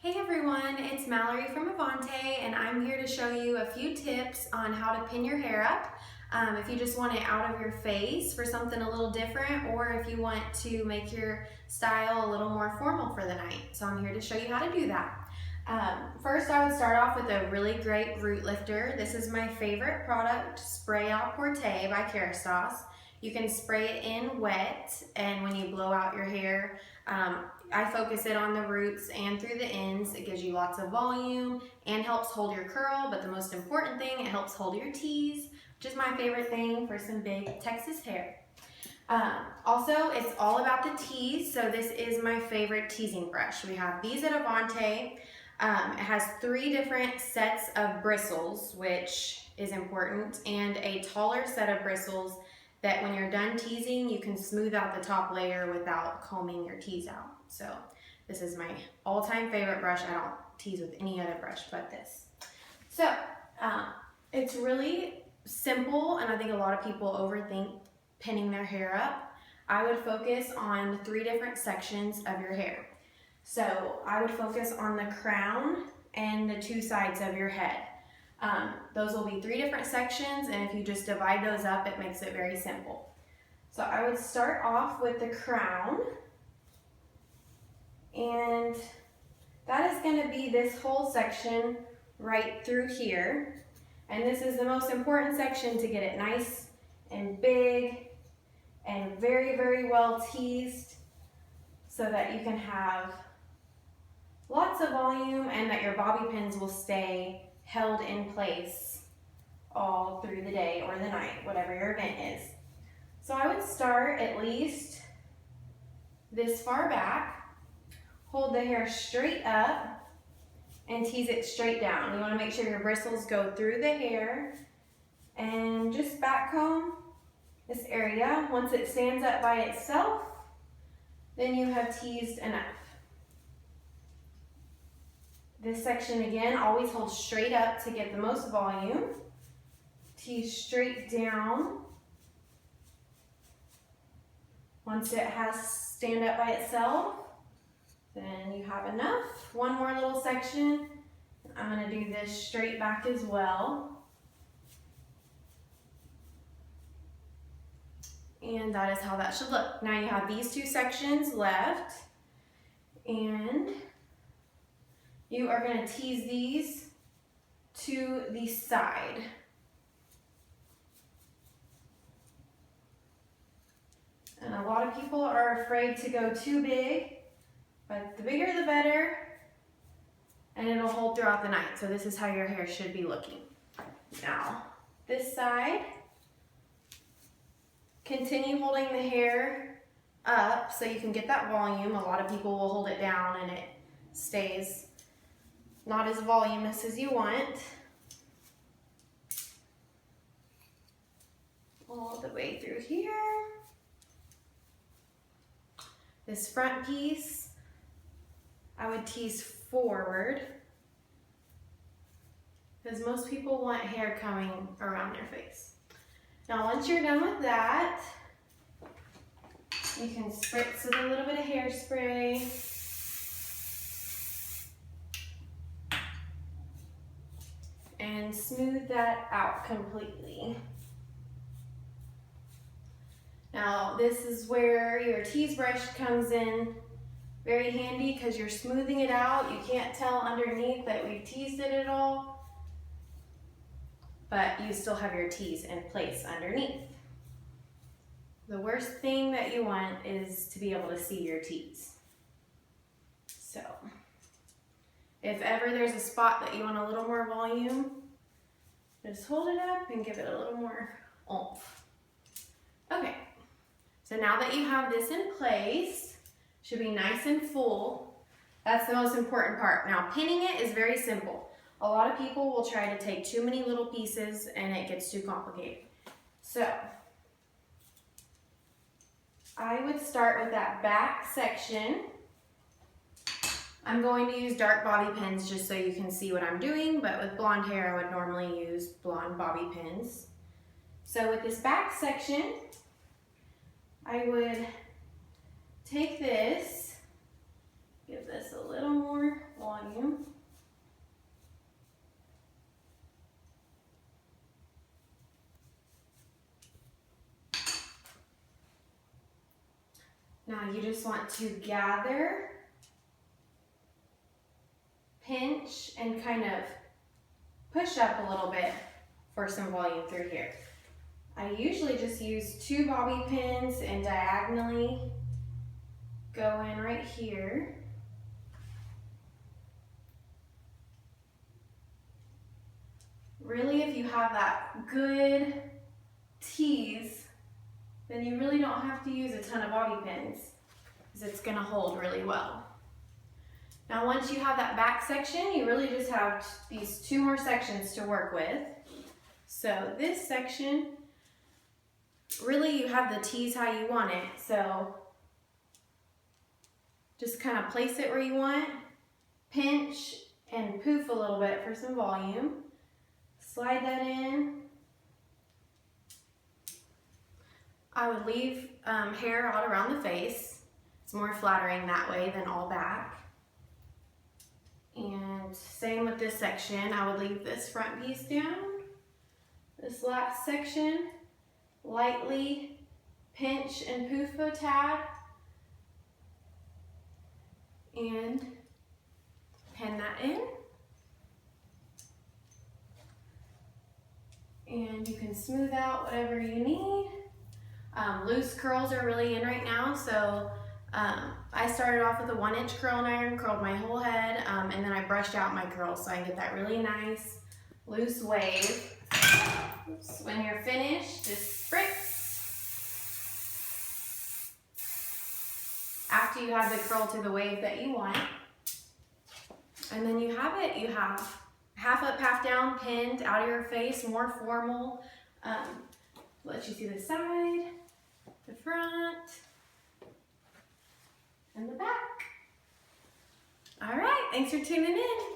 Hey everyone, it's Mallory from Avante and I'm here to show you a few tips on how to pin your hair up. If you just want it out of your face for something a little different, or if you want to make your style a little more formal for the night. So I'm here to show you how to do that. First, I would start off with a really great root lifter. This is my favorite product, Spray Out Porte by Kerastase. You can spray it in wet, and when you blow out your hair, I focus it on the roots and through the ends. It gives you lots of volume and helps hold your curl, but the most important thing, it helps hold your tease, which is my favorite thing for some big Texas hair. Also, it's all about the tease, so this is my favorite teasing brush. We have these at Avante. It has 3 different sets of bristles, which is important, and a taller set of bristles that when you're done teasing, you can smooth out the top layer without combing your tease out. So this is my all-time favorite brush. I don't tease with any other brush but this. So it's really simple, and I think a lot of people overthink pinning their hair up. I would focus on 3 different sections of your hair. So I would focus on the crown and the 2 sides of your head. Those will be 3 different sections, and if you just divide those up, it makes it very simple. So I would start off with the crown, and that is going to be this whole section right through here. And this is the most important section to get it nice and big and very, very well teased so that you can have lots of volume and that your bobby pins will stay held in place all through the day or the night, whatever your event is. So I would start at least this far back, hold the hair straight up, and tease it straight down. You want to make sure your bristles go through the hair, and just back comb this area. Once it stands up by itself, then you have teased enough. This section again, always hold straight up to get the most volume. Tease straight down. Once it has stand up by itself, then you have enough. One more little section. I'm going to do this straight back as well. And that is how that should look. Now you have these 2 sections left, and you are going to tease these to the side. And a lot of people are afraid to go too big, but the bigger the better, and it'll hold throughout the night. So this is how your hair should be looking. Now, this side, continue holding the hair up so you can get that volume. A lot of people will hold it down and it stays not as voluminous as you want. All the way through here. This front piece, I would tease forward, because most people want hair coming around their face. Now once you're done with that, you can spritz with a little bit of hairspray. And smooth that out completely. Now this is where your tease brush comes in very handy, because you're smoothing it out. You can't tell underneath that we've teased it at all, but you still have your tease in place underneath. The worst thing that you want is to be able to see your tease. So if ever there's a spot that you want a little more volume, just hold it up and give it a little more oomph. Okay, so now that you have this in place, should be nice and full. That's the most important part. Now pinning it is very simple. A lot of people will try to take too many little pieces and it gets too complicated. So I would start with that back section. I'm going to use dark bobby pins just so you can see what I'm doing, but with blonde hair I would normally use blonde bobby pins. So with this back section, I would take this, give this a little more volume, Now you just want to gather, pinch, and kind of push up a little bit for some volume through here. I usually just use 2 bobby pins and diagonally go in right here. Really, if you have that good tease, then you really don't have to use a ton of bobby pins because it's gonna hold really well. Now once you have that back section, you really just have these 2 more sections to work with. So this section, really you have the tease how you want it. So just kind of place it where you want, pinch and poof a little bit for some volume. Slide that in. I would leave hair out around the face. It's more flattering that way than all back. And same with this section. I would leave this front piece down. This last section, lightly pinch and poof a tad. And pin that in. And you can smooth out whatever you need. Loose curls are really in right now, so I started off with a 1-inch curling iron, curled my whole head, and then I brushed out my curls so I get that really nice loose wave. Oops. When you're finished, just spritz. After you have the curl to the wave that you want. And then you have it. You have half up, half down, pinned out of your face, more formal. Let you see the side, the front, and the back. All right, thanks for tuning in.